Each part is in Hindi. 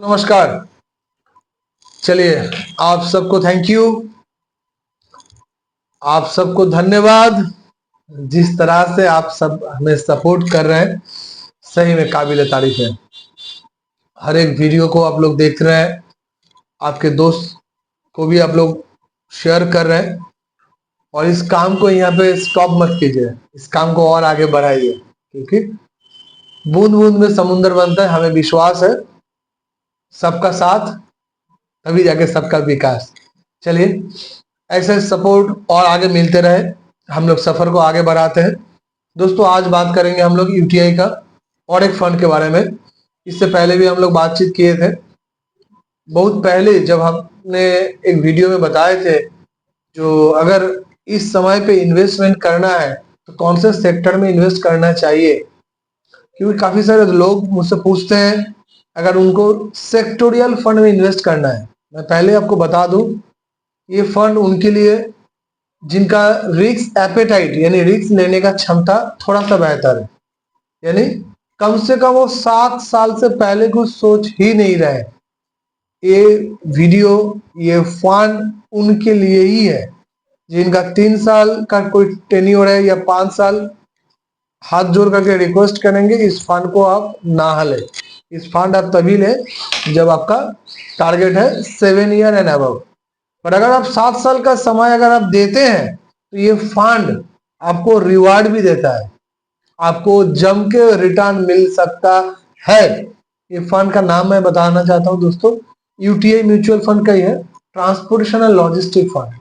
नमस्कार। चलिए, आप सबको थैंक यू, आप सबको धन्यवाद। जिस तरह से आप सब हमें सपोर्ट कर रहे हैं, सही में काबिल तारीफ है। हर एक वीडियो को आप लोग देख रहे हैं, आपके दोस्त को भी आप लोग शेयर कर रहे हैं, और इस काम को यहाँ पे स्टॉप मत कीजिए, इस काम को और आगे बढ़ाइए, क्योंकि बूंद बूंद में समुद्र बनता है। हमें विश्वास है, सबका साथ तभी जाके सबका विकास। चलिए, ऐसे सपोर्ट और आगे मिलते रहे, हम लोग सफर को आगे बढ़ाते हैं। दोस्तों, आज बात करेंगे हम लोग यूटीआई का और एक फंड के बारे में। इससे पहले भी हम लोग बातचीत किए थे, बहुत पहले, जब हमने एक वीडियो में बताए थे जो अगर इस समय पे इन्वेस्टमेंट करना है तो कौन से सेक्टर में इन्वेस्ट करना चाहिए। क्योंकि काफी सारे लोग मुझसे पूछते हैं अगर उनको सेक्टोरियल फंड में इन्वेस्ट करना है। मैं पहले आपको बता दूं, ये फंड उनके लिए जिनका रिस्क एपेटाइट यानी रिस्क लेने का क्षमता थोड़ा सा बेहतर है, यानी कम से कम वो 7 साल से पहले कुछ सोच ही नहीं रहे। ये वीडियो, ये फंड उनके लिए ही है जिनका 3 साल का कोई टेन्योर है या 5 साल। हाथ जोड़ करके रिक्वेस्ट करेंगे, इस फंड को आप ना हले। इस फंड आप तभी लें जब आपका टारगेट है 7 ईयर एंड अबव। पर अगर आप 7 साल का समय अगर आप देते हैं तो ये फंड आपको रिवार्ड भी देता है, आपको जम के रिटर्न मिल सकता है। ये फंड का नाम मैं बताना चाहता हूं दोस्तों, यूटीआई म्यूचुअल फंड का ही है, ट्रांसपोर्टेशन एंड लॉजिस्टिक फंड।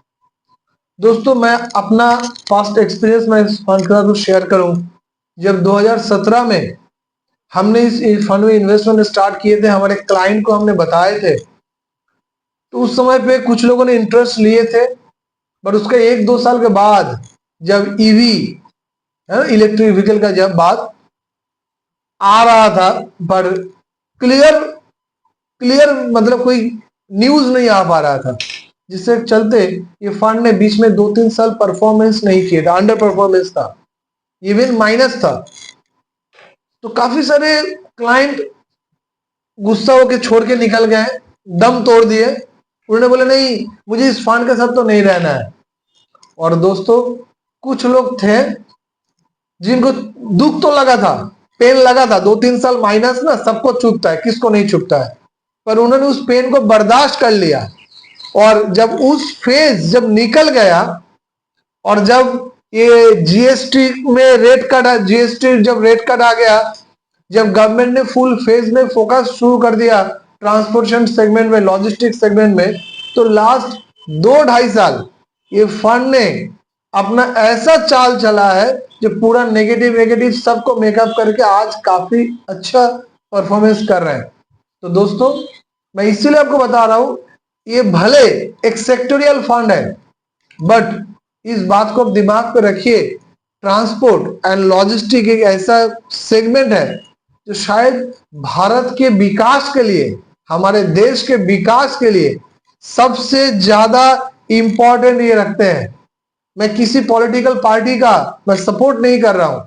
दोस्तों, मैं अपना पास्ट एक्सपीरियंस में इस फंड के साथ शेयर करूं। जब 2017 में हमने इस फंड में इन्वेस्टमेंट स्टार्ट किए थे, हमारे क्लाइंट को हमने बताए थे, तो उस समय पे कुछ लोगों ने इंटरेस्ट लिए थे। पर उसके 1-2 साल के बाद जब ईवी इलेक्ट्रिक व्हीकल का जब बात आ रहा था, पर क्लियर क्लियर मतलब कोई न्यूज नहीं आ पा रहा था, जिससे चलते ये फंड ने बीच में 2-3 साल परफॉर्मेंस नहीं किया था, अंडर परफॉर्मेंस था, इवन माइनस था। तो काफी सारे क्लाइंट गुस्सा होकर छोड़ के निकल गए, दम तोड़ दिए। उन्होंने बोले नहीं, मुझे इस फंड के साथ तो नहीं रहना है। और दोस्तों, कुछ लोग थे जिनको दुख तो लगा था, पेन लगा था। 2-3 साल माइनस ना सबको चुभता है, किसको नहीं चुभता है, पर उन्होंने उस पेन को बर्दाश्त कर लिया। और जब उस फेज जब निकल गया, और जब ये जीएसटी में रेट कट, जीएसटी जब रेट कट आ गया, जब गवर्नमेंट ने फुल फेज में फोकस शुरू कर दिया ट्रांसपोर्टेशन सेगमेंट में, लॉजिस्टिक सेगमेंट में, तो लास्ट 2-2.5 साल ये फंड ने अपना ऐसा चाल चला है जो पूरा नेगेटिव नेगेटिव सबको मेकअप करके आज काफी अच्छा परफॉर्मेंस कर रहे हैं। तो दोस्तों, मैं इसीलिए आपको बता रहा हूं, ये भले एक सेक्टोरियल फंड है, बट इस बात को आप दिमाग पे रखिए, ट्रांसपोर्ट एंड लॉजिस्टिक एक ऐसा सेगमेंट है जो शायद भारत के विकास के लिए, हमारे देश के विकास के लिए सबसे ज्यादा इंपॉर्टेंट ये रखते हैं। मैं किसी पॉलिटिकल पार्टी का मैं सपोर्ट नहीं कर रहा हूं,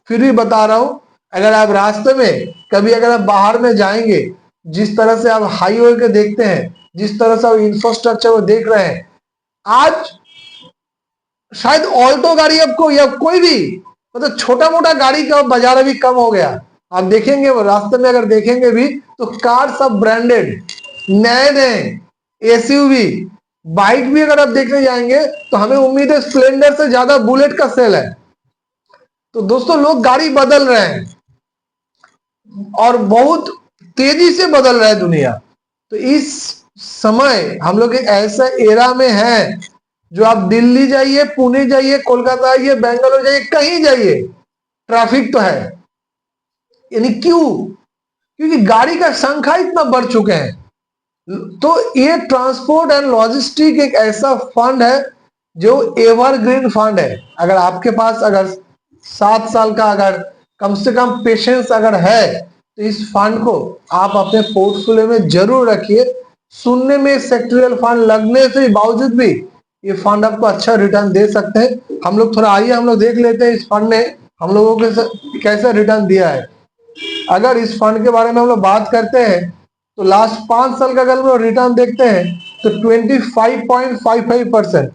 फिर भी बता रहा हूं, अगर आप रास्ते में कभी अगर आप बाहर में जाएंगे, जिस तरह से आप हाईवे के देखते हैं, जिस तरह से आप इंफ्रास्ट्रक्चर को देख रहे हैं, आज शायद ऑल्टो गाड़ी आपको या कोई भी मतलब छोटा मोटा गाड़ी का बाजार अभी कम हो गया। आप देखेंगे वो रास्ते में अगर देखेंगे भी तो कार सब ब्रांडेड, नए नए एसयूवी, बाइक भी अगर आप देखने जाएंगे तो हमें उम्मीद है स्प्लेंडर से ज्यादा बुलेट का सेल है। तो दोस्तों, लोग गाड़ी बदल रहे हैं और बहुत तेजी से बदल रहा है दुनिया। तो इस समय हम लोग एक ऐसा एरा में हैं जो आप दिल्ली जाइए, पुणे जाइए, कोलकाता आइए, बेंगलोर जाइए, कहीं जाइए, ट्रैफिक तो है। यानी क्यों? क्योंकि गाड़ी का संख्या इतना बढ़ चुके हैं। तो ये ट्रांसपोर्ट एंड लॉजिस्टिक एक ऐसा फंड है जो एवरग्रीन फंड है। अगर आपके पास अगर 7 साल का अगर कम से कम पेशेंस अगर है तो इस फंड को आप अपने पोर्टफोलियो में जरूर रखिए। सुनने में सेक्टोरियल फंड लगने से बावजूद भी ये फंड आपको अच्छा रिटर्न दे सकते हैं। हम लोग थोड़ा आइए हम लोग देख लेते हैं इस फंड ने हम लोगों के कैसा रिटर्न दिया है। अगर इस फंड के बारे में हम लोग बात करते हैं तो लास्ट 5 साल का अगर हम लोग रिटर्न देखते हैं तो 25.55%।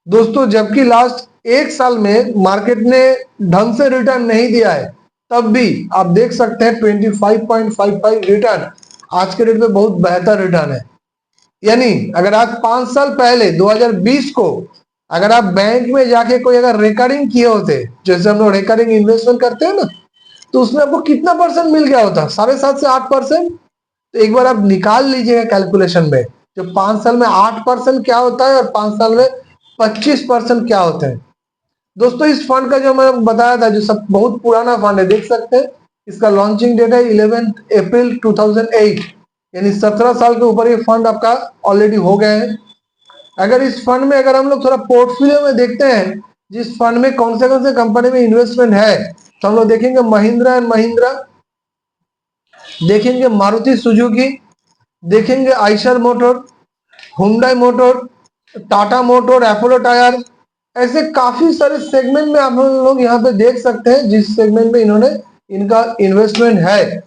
दोस्तों जबकि लास्ट 1 साल में मार्केट ने ढंग से रिटर्न नहीं दिया है, तब भी आप देख सकते हैं 25.55 रिटर्न आज के डेट में बहुत बेहतर रिटर्न है। यानी अगर आज 5 साल पहले 2020 को अगर आप बैंक में जाके कोई अगर रिकरिंग किए होते, जैसे हम लोग रिकरिंग इन्वेस्टमेंट करते हैं ना, तो उसमें आपको कितना परसेंट मिल गया होता? 7.5 से 8%। तो एक बार आप निकाल लीजिएगा कैलकुलेशन में, जो 5 साल में 8% क्या होता है और 5 साल में 25% क्या होते हैं। दोस्तों इस फंड का जो मैंने बताया था, जो सब बहुत पुराना फंड है, देख सकते हैं इसका लॉन्चिंग डेट है 11 अप्रैल 2008, यानी 17 साल के ऊपर ये फंड आपका ऑलरेडी हो गए हैं। अगर इस फंड में अगर हम लोग थोड़ा पोर्टफोलियो में देखते हैं, जिस फंड में कौन से कंपनी में इन्वेस्टमेंट है, तो हम लोग देखेंगे महिंद्रा एंड महिंद्रा, देखेंगे मारुति सुजुकी, देखेंगे Eicher motor, Hyundai motor, Tata motor, Apollo tyre, ऐसे काफी सारे सेगमेंट में आप लोग यहाँ पे देख सकते हैं जिस सेगमेंट में इन्होंने इनका इन्वेस्टमेंट है।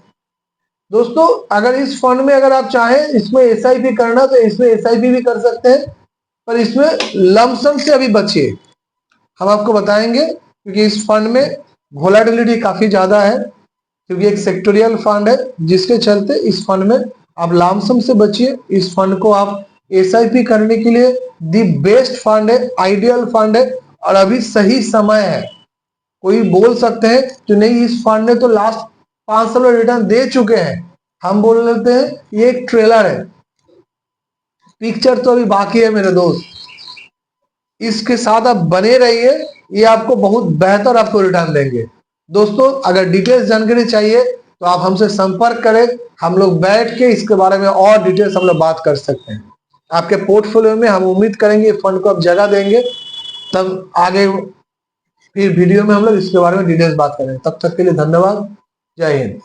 दोस्तों अगर इस फंड में अगर आप चाहें इसमें एसआईपी करना तो इसमें एसआईपी भी कर सकते हैं, पर इसमें लमसम से अभी बचिए, हम आपको बताएंगे, क्योंकि इस फंड में वोलेटिलिटी काफी ज्यादा है, क्योंकि एक सेक्टोरियल फंड है, जिसके चलते इस फंड में आप लमसम से बचिए। इस फंड को आप एसआईपी करने के लिए दी बेस्ट फंड है, आइडियल फंड है, और अभी सही समय है। कोई बोल सकते हैं कि नहीं इस फंड ने तो लास्ट 5 साल में रिटर्न दे चुके हैं, हम बोल लेते हैं ये एक ट्रेलर है, पिक्चर तो अभी बाकी है मेरे दोस्त। इसके साथ आप बने रहिए, ये आपको बहुत बेहतर आपको रिटर्न देंगे। दोस्तों अगर डिटेल्स जानकारी चाहिए तो आप हमसे संपर्क करें, हम लोग बैठ के इसके बारे में और डिटेल्स हम लोग बात कर सकते हैं। आपके पोर्टफोलियो में हम उम्मीद करेंगे फंड को आप जगह देंगे, तब आगे फिर वीडियो में हम लोग इसके बारे में डिटेल्स बात करेंगे। तब तक के लिए धन्यवाद, जय हिंद।